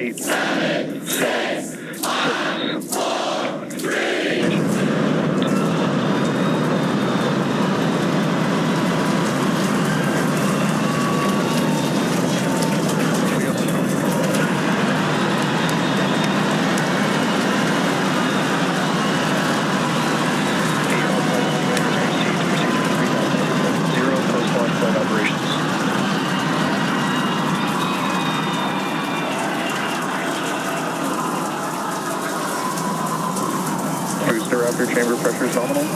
8, 7, 6, 5, 3. Booster after chamber pressure is nominal.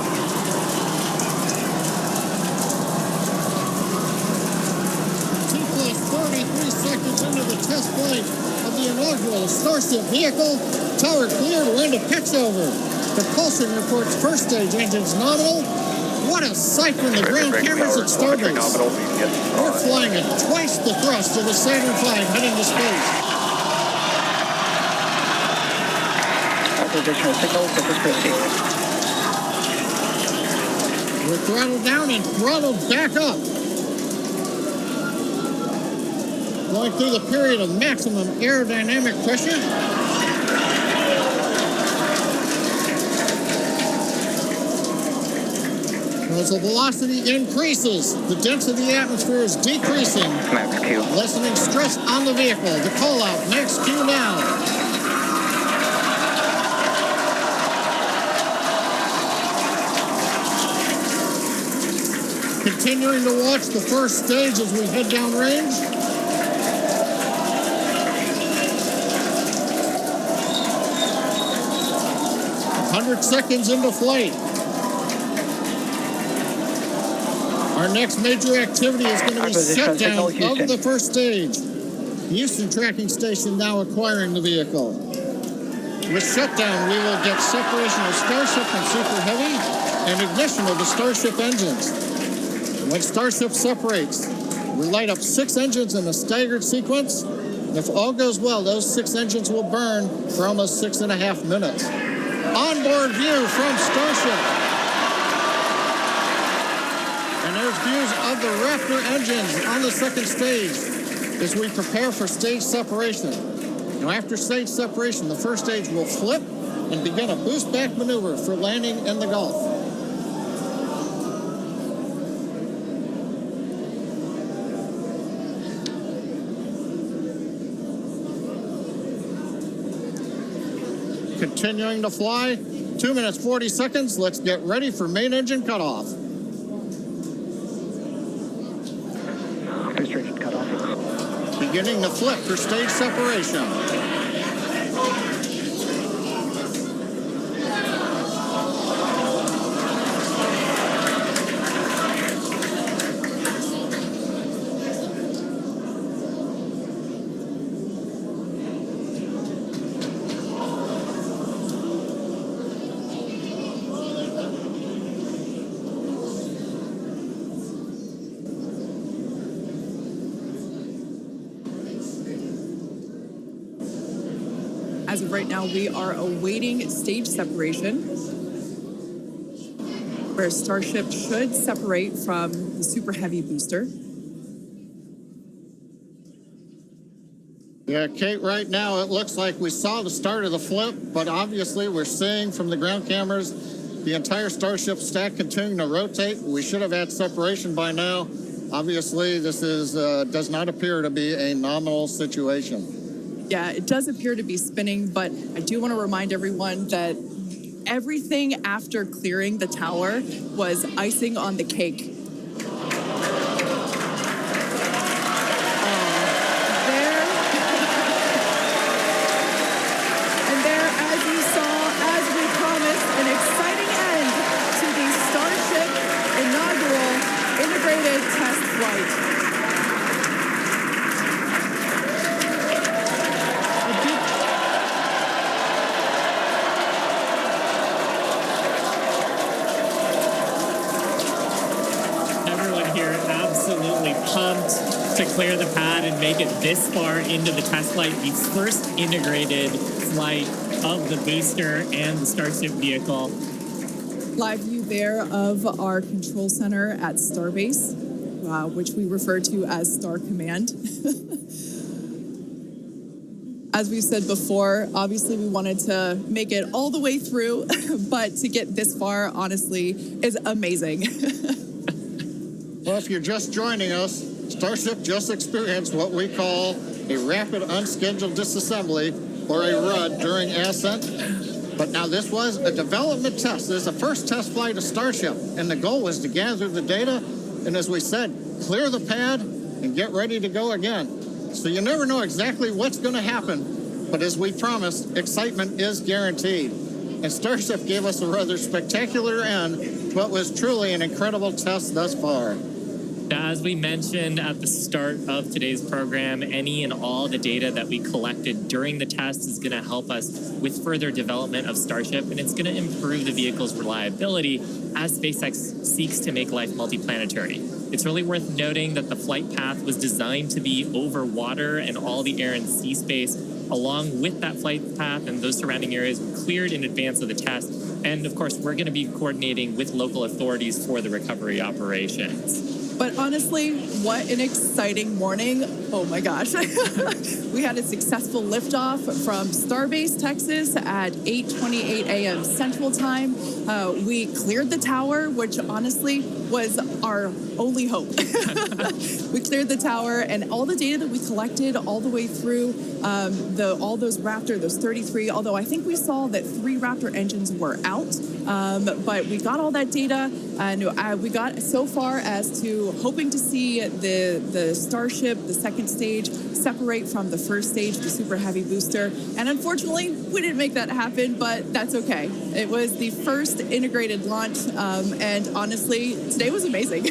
+33 seconds into the test flight of the inaugural Starship vehicle. Tower cleared, we're into pitch over. Propulsion reports first stage engines nominal. What a sight from the ground cameras at Starbase. We're flying at twice the thrust of the Saturn V heading to space. Additional signal, Corpus Christi. We're throttled down and throttled back up. Going through the period of maximum aerodynamic pressure. As the velocity increases, the density of the atmosphere is decreasing. Max Q. Lessening stress on the vehicle. The call out, max Q now. Continuing to watch the first stage as we head down range. "100 seconds into flight. Our next major activity is going to be shutdown of the first stage. Houston tracking station now acquiring the vehicle. With shutdown, we will get separation of Starship and Super Heavy and ignition of the Starship engines. When Starship separates, we light up 6 engines in a staggered sequence. If all goes well, those 6 engines will burn for almost 6.5 minutes. Onboard view from Starship. And there's views of the Raptor engines on the second stage as we prepare for stage separation. Now, after stage separation, the first stage will flip and begin a boost back maneuver for landing in the Gulf. Continuing to fly, 2 minutes, 40 seconds. Let's get ready for main engine cutoff. Booster engine cutoff. Beginning to flip for stage separation. As of right now, we are awaiting stage separation, where Starship should separate from the Super Heavy booster. Yeah, Kate, right now it looks like we saw the start of the flip, but obviously we're seeing from the ground cameras the entire Starship stack continuing to rotate. We should have had separation by now. Obviously, this is does not appear to be a nominal situation. Yeah, it does appear to be spinning, but I do want to remind everyone that everything after clearing the tower was icing on the cake. To clear the pad and make it this far into the test flight, the first integrated flight of the booster and the Starship vehicle. Live view there of our control center at Starbase, which we refer to as Star Command. As we said before, obviously we wanted to make it all the way through, but to get this far, honestly, is amazing. Well, if you're just joining us, Starship just experienced what we call a rapid unscheduled disassembly, or a RUD, during ascent. But now this was a development test. This is the first test flight of Starship, and the goal was to gather the data, and as we said, clear the pad and get ready to go again. So you never know exactly what's going to happen, but as we promised, excitement is guaranteed. And Starship gave us a rather spectacular end, but was truly an incredible test thus far. As we mentioned at the start of today's program, any and all the data that we collected during the test is going to help us with further development of Starship, and it's going to improve the vehicle's reliability as SpaceX seeks to make life multiplanetary. It's really worth noting that the flight path was designed to be over water and all the air and sea space. Along with that flight path and those surrounding areas were cleared in advance of the test. And of course, we're going to be coordinating with local authorities for the recovery operations. But honestly, what an exciting morning. Oh my gosh. We had a successful liftoff from Starbase, Texas at 8:28 a.m. Central Time. We cleared the tower, which honestly was our only hope. We cleared the tower, and all the data that we collected all the way through all those Raptor, those 33, although I think we saw that 3 Raptor engines were out. But we got all that data, and we got so far as to hoping to see the Starship, the second stage, separate from the first stage, the Super Heavy booster. And unfortunately, we didn't make that happen, but that's okay. It was the first integrated launch, and honestly, today was amazing.